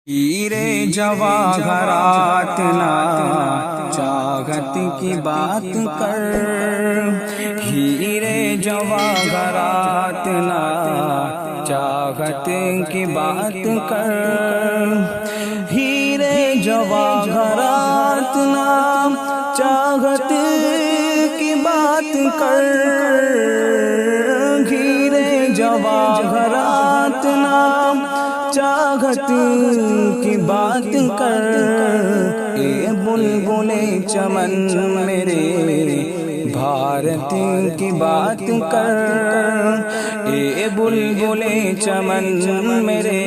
ہیرے جواہرات نا چاہت کی بات کر، ہیرے جواہرات نا چاہت کی بات کر، ہیرے جواہرات نا چاہت کی بات کر، ہیرے جواہرات نا چاہت کی بات کر، اے بلبل چمن میرے بھارت کی بات کر، اے بلبل چمن میرے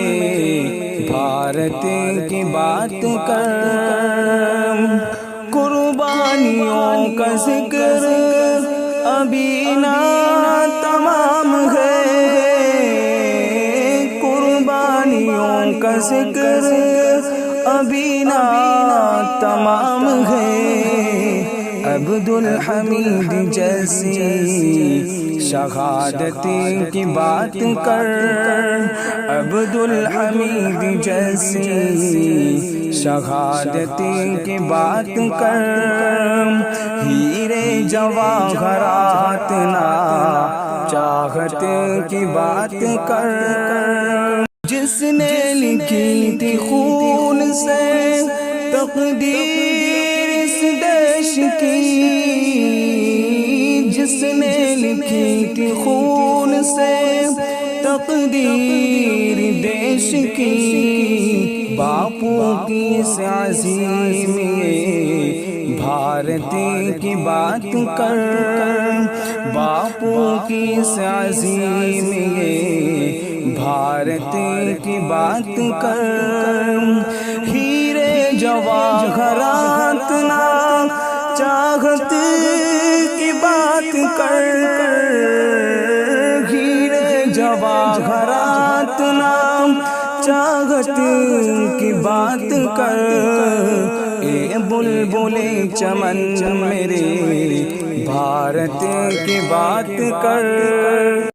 بھارت کی بات کر، قربانیوں کا ذکر ابھی نہ تمام ہے، کا ذکر ابھی نہ تمام ہے، عبدالحمید جیسی شہادت کی بات کر، عبدالحمید جیسی شہادت کی بات کر، ہیرے جواہرات نا چاہت کی بات کر، جس نے لکھی تھی خون سے تقدیر اس دیش کی، جس نے لکھی تھی خون سے تقدیر دیش کی، باپو کی اس عظیم بھارت کی بات کر، باپو کی اس عظیم بھارت کی بات کر، ہیرے جواہرات نا چاہت کی بات کر، ہیرے جواہرات نا چاہت کی بات کر، اے بلبل چمن میرے بھارت کی بات کر۔